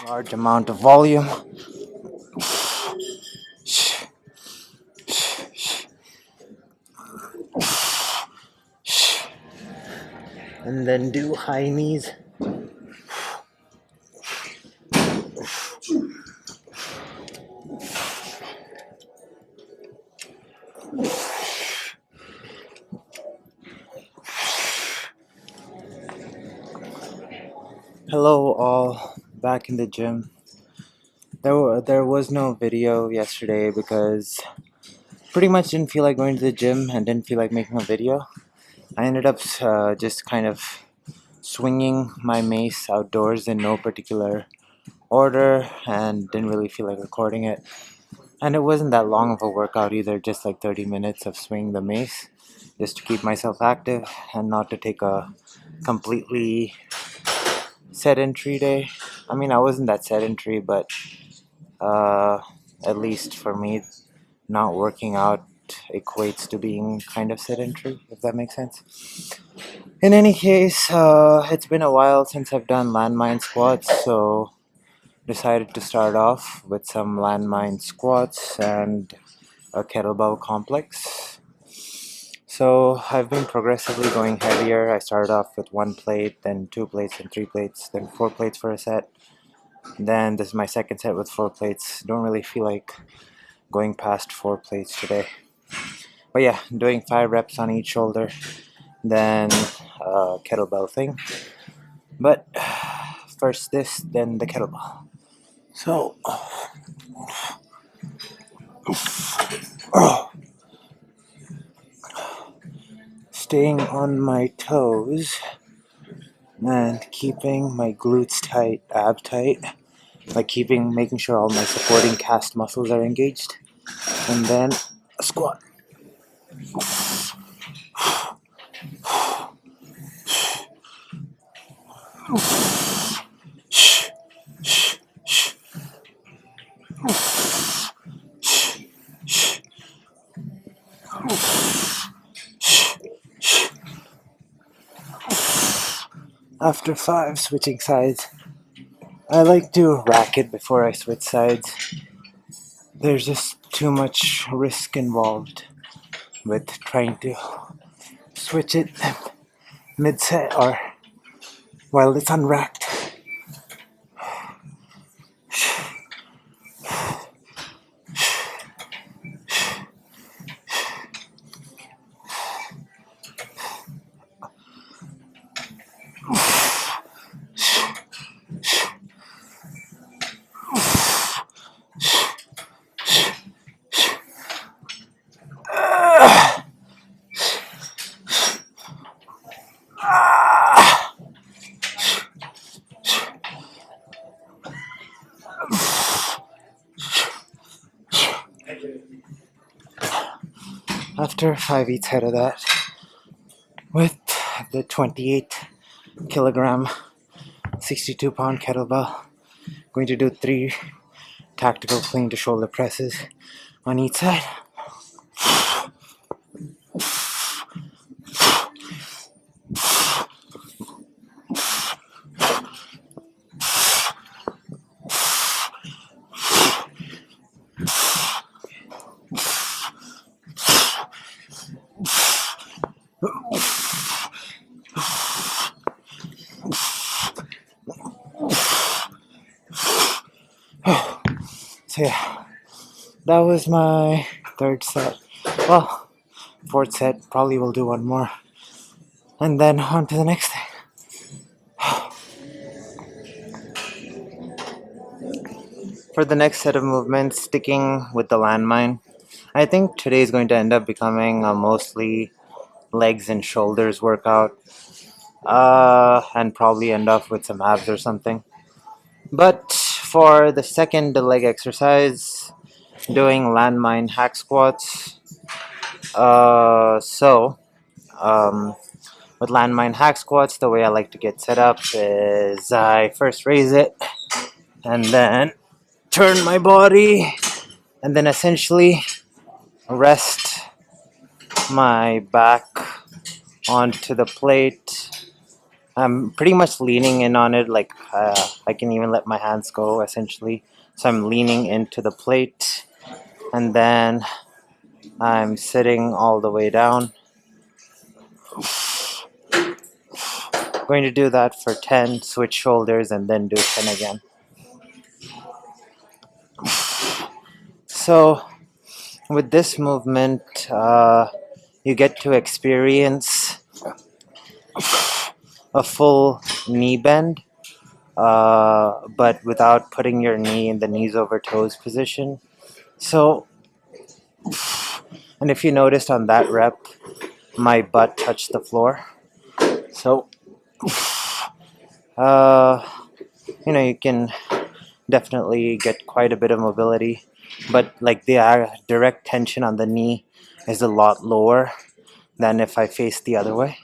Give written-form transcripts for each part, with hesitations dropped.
large amount of volume. And then do high knees. Hello all, back in the gym. There was no video yesterday because pretty much didn't feel like going to the gym and didn't feel like making a video. I ended up just kind of swinging my mace outdoors in no particular order and didn't really feel like recording it. And it wasn't that long of a workout either, just like 30 minutes of swinging the mace, just to keep myself active and not to take a completely sedentary day. I mean, I wasn't that sedentary, but at least for me, not working out equates to being kind of sedentary, if that makes sense. In any case, it's been a while since I've done landmine squats, so decided to start off with some landmine squats and a kettlebell complex. So I've been progressively going heavier. I started off with 1 plate, then 2 plates, and 3 plates, then 4 plates for a set. Then this is my second set with 4 plates. Don't really feel like going past 4 plates today. But yeah, doing 5 reps on each shoulder, then kettlebell thing. But first this, then the kettlebell. So staying on my toes and keeping my glutes tight, ab tight, like making sure all my supporting cast muscles are engaged, and then a squat. After 5, switching sides. I like to rack it before I switch sides. There's just too much risk involved with trying to switch it mid-set or while it's unracked. After 5 each head of that, with the 28 kilogram, 62 pound kettlebell, going to do 3 tactical clean to shoulder presses on each side. So yeah, that was my 3rd set. Well, 4th set, probably will do 1 more. And then on to the next thing. For the next set of movements, sticking with the landmine, I think today is going to end up becoming a mostly legs and shoulders workout, and probably end off with some abs or something. But for the second leg exercise, doing landmine hack squats. With landmine hack squats, the way I like to get set up is I first raise it and then turn my body and then essentially rest my back onto the plate I'm pretty much leaning in on it, like I can even let my hands go essentially. So I'm leaning into the plate, and then I'm sitting all the way down. Going to do that for 10, switch shoulders, and then do 10 again. So with this movement, you get to experience a full knee bend, but without putting your knee in the knees over toes position. So, and if you noticed on that rep, my butt touched the floor. So, you can definitely get quite a bit of mobility, but like the direct tension on the knee is a lot lower than if I face the other way.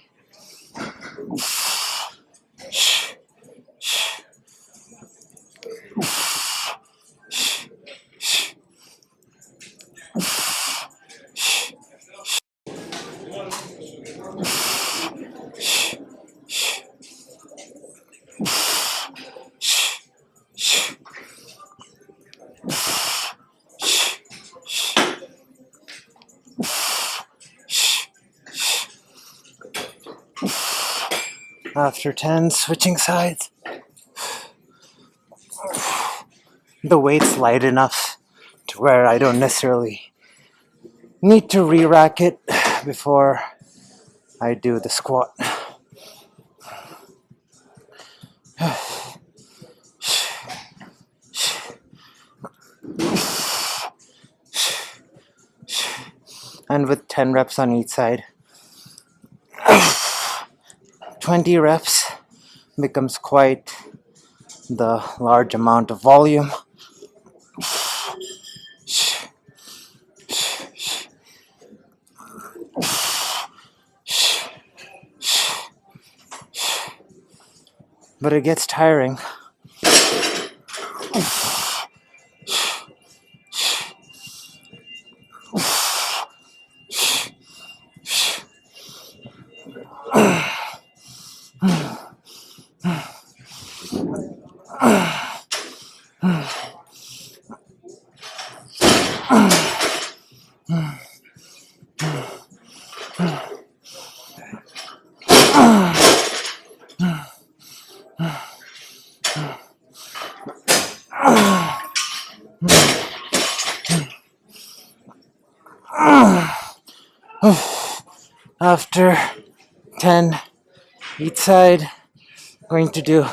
After 10, switching sides. The weight's light enough to where I don't necessarily need to re-rack it before I do the squat. And with 10 reps on each side, 20 reps becomes quite the large amount of volume. But it gets tiring. After 10 each side, going to do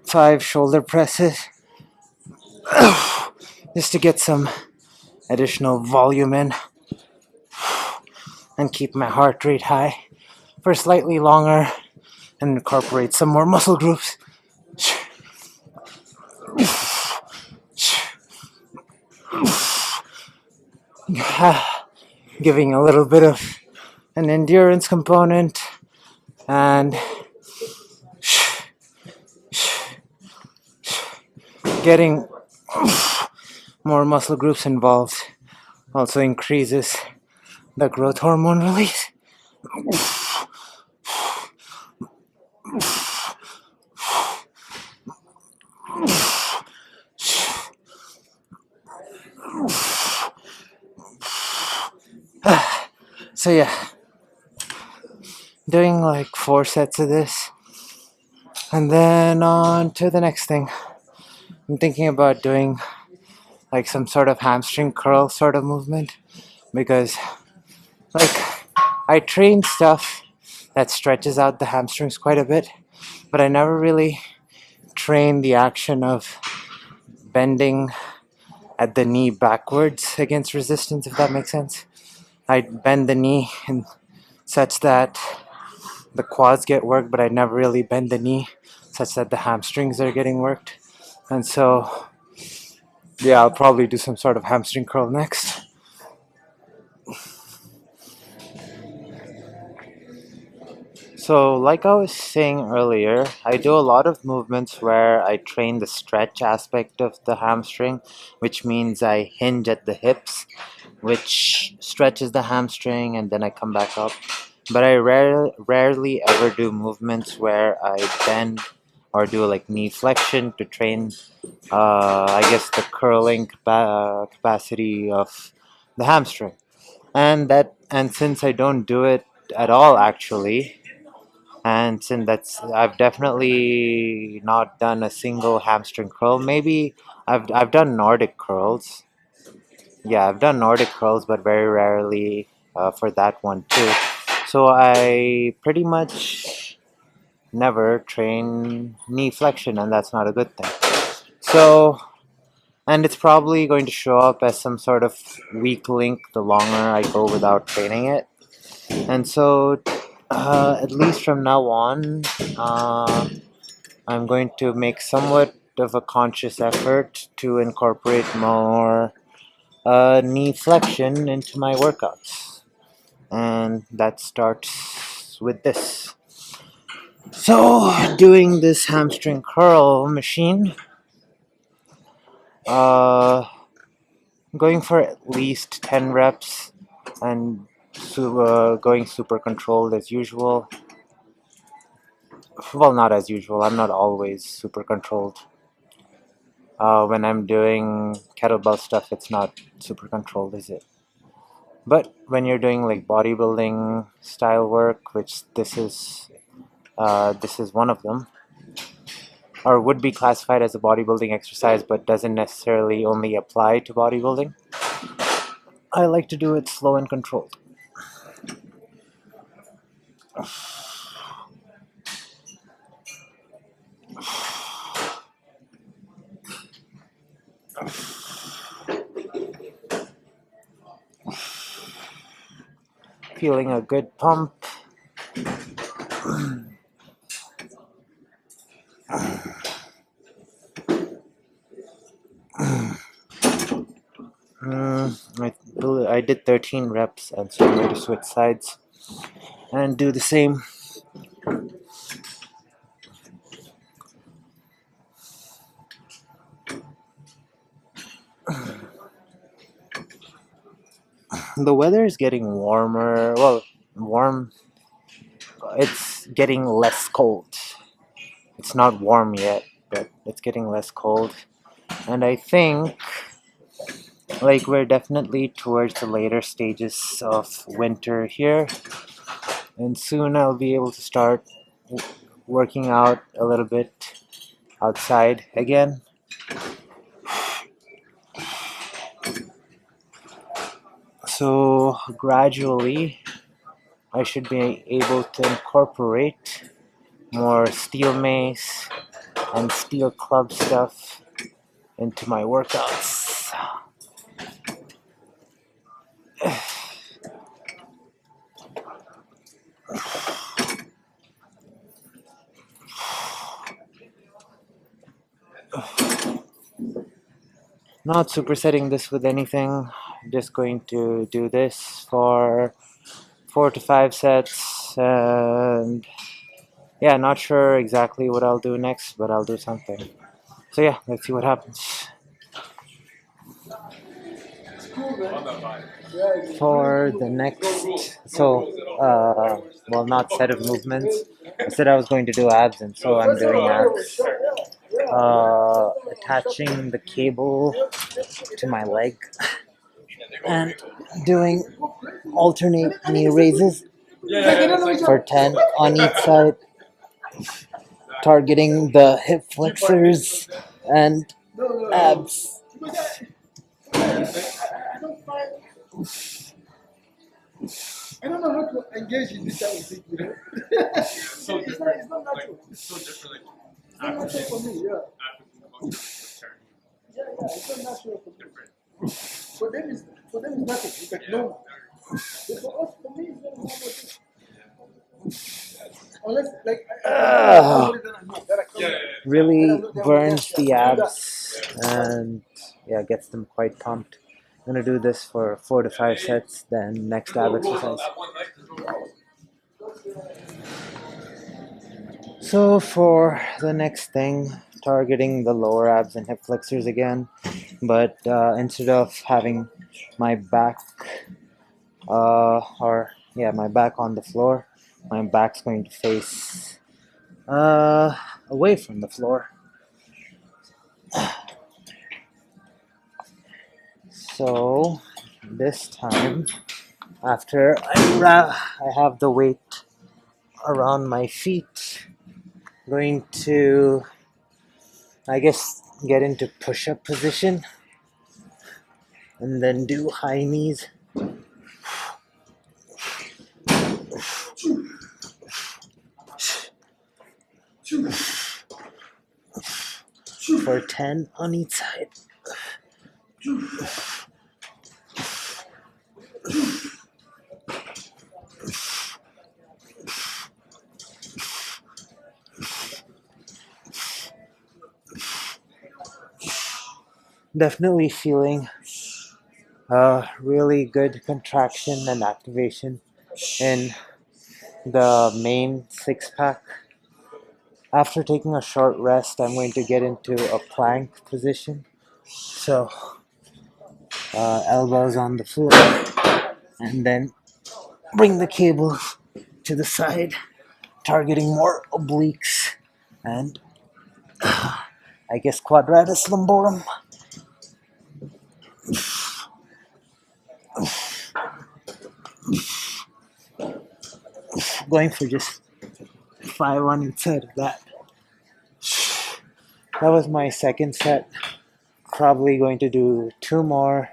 5 shoulder presses just to get some additional volume in and keep my heart rate high for slightly longer and incorporate some more muscle groups. Giving a little bit of an endurance component and getting more muscle groups involved also increases the growth hormone release. So yeah, doing like 4 sets of this, and then on to the next thing. I'm thinking about doing like some sort of hamstring curl sort of movement, because like I train stuff that stretches out the hamstrings quite a bit, but I never really train the action of bending at the knee backwards against resistance, if that makes sense. I bend the knee in such that the quads get worked, but I never really bend the knee such that the hamstrings are getting worked. And so, yeah, I'll probably do some sort of hamstring curl next. So, like I was saying earlier, I do a lot of movements where I train the stretch aspect of the hamstring, which means I hinge at the hips, which stretches the hamstring, and then I come back up. but I rarely ever do movements where I bend or do like knee flexion to train, I guess, the curling capacity of the hamstring. And since I don't do it at all actually, and since I've definitely not done a single hamstring curl. Maybe I've done Nordic curls. Yeah, I've done Nordic curls, but very rarely for that one too. So I pretty much never train knee flexion, and that's not a good thing. So, and it's probably going to show up as some sort of weak link the longer I go without training it. And so, at least from now on, I'm going to make somewhat of a conscious effort to incorporate more knee flexion into my workouts. And that starts with this. So, doing this hamstring curl machine, uh, going for at least 10 reps and going super controlled as usual. Well, not as usual, I'm not always super controlled. When I'm doing kettlebell stuff, it's not super controlled, is it? But when you're doing like bodybuilding style work, which this is one of them, or would be classified as a bodybuilding exercise, but doesn't necessarily only apply to bodybuilding, I like to do it slow and controlled. Feeling a good pump. I did 13 reps, and so I'm going to switch sides and do the same. The weather is getting warmer. Well, warm. It's getting less cold. It's not warm yet, but it's getting less cold. And I think like we're definitely towards the later stages of winter here, and soon I'll be able to start working out a little bit outside again. So gradually I should be able to incorporate more steel mace and steel club stuff into my workouts. Not supersetting this with anything, just going to do this for 4 to 5 sets, and yeah, not sure exactly what I'll do next, but I'll do something. So yeah, let's see what happens. For the next, well, not set of movements. I said I was going to do abs, and so I'm doing abs. Attaching the cable to my leg and doing alternate knee raises for 10 on each side, targeting the hip flexors and abs. I don't know how to engage in this type of thing, you know. So it's not natural. It's so different. It's not natural for me, yeah. Yeah, it's not natural for me. For them, it's nothing. It's like normal. But for us, for me, it's not normal thing. Unless, like, really burns the abs and yeah, gets them quite pumped. I'm gonna do this for 4 to 5 sets, then next ab exercise. So for the next thing, targeting the lower abs and hip flexors again, but instead of having my back or yeah, my back on the floor. My back's going to face away from the floor. So this time, after I have the weight around my feet, going to, I guess, get into push-up position and then do high knees. For 10 on each side. Definitely feeling a really good contraction and activation in the main six pack. After taking a short rest, I'm going to get into a plank position. So, elbows on the floor, and then bring the cable to the side, targeting more obliques and I guess quadratus lumborum. Going for just 5 on each side of that. That was my second set. Probably going to do 2 more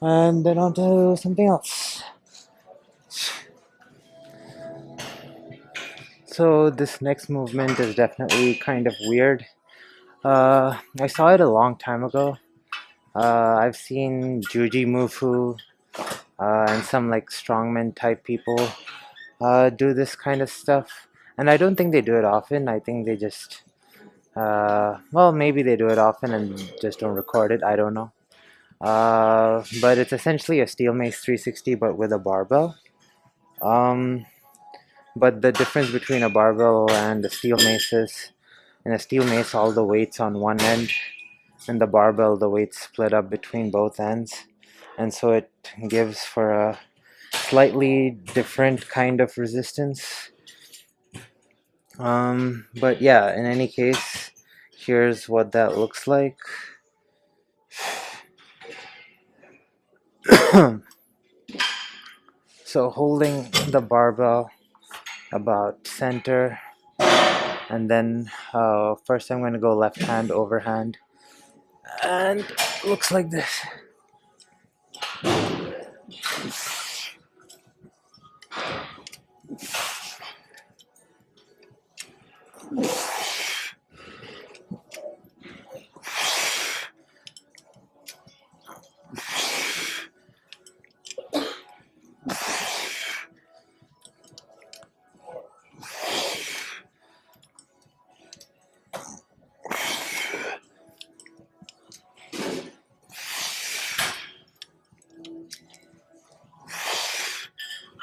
and then on to something else. So this next movement is definitely kind of weird. I saw it a long time ago. I've seen Juji Mufu and some like strongman type people do this kind of stuff, and I don't think they do it often. I think they just well, maybe they do it often and just don't record it. I don't know. But it's essentially a steel mace 360 but with a barbell. Um, but the difference between a barbell and a steel mace is in a steel mace all the weights on one end, and the barbell the weights split up between both ends, and so it gives for a slightly different kind of resistance. But yeah, in any case, here's what that looks like. So holding the barbell about center, and then first I'm going to go left hand overhand, and looks like this.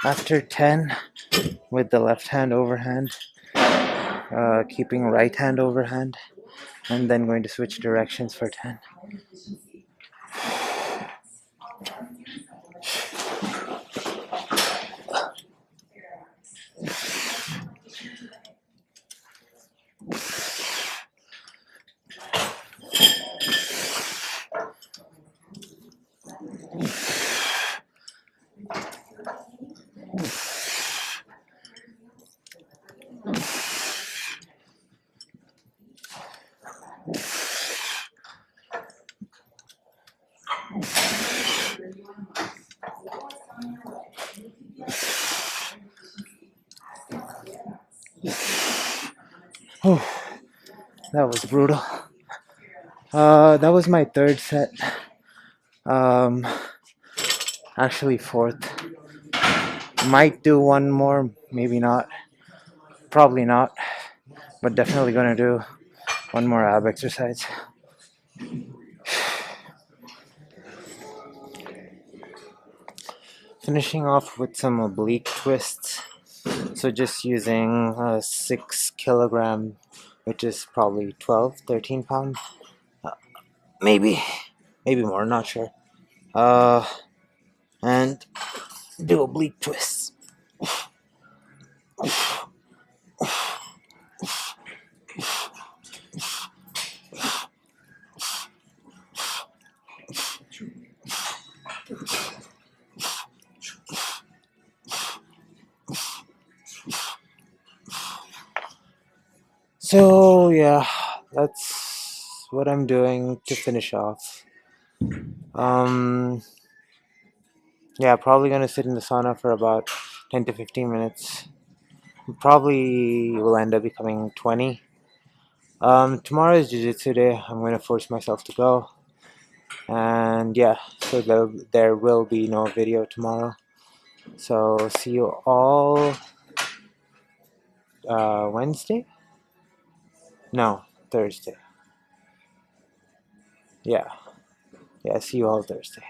After 10 with the left hand overhand, keeping right hand overhand, and then going to switch directions for 10. That was brutal. That was my third set. Actually fourth. Might do one more, maybe not. Probably not, but definitely gonna do one more ab exercise. Finishing off with some oblique twists. So just using 6 kilogram, which is probably 12, 13 pounds. Maybe more, not sure. And Do oblique twists. So yeah, that's what I'm doing to finish off. Yeah, probably gonna sit in the sauna for about 10 to 15 minutes. Probably will end up becoming 20. Tomorrow is Jiu-Jitsu day. I'm gonna force myself to go. And yeah, so there will be no video tomorrow. So see you all Wednesday? No, Thursday. Yeah. Yeah, see you all Thursday.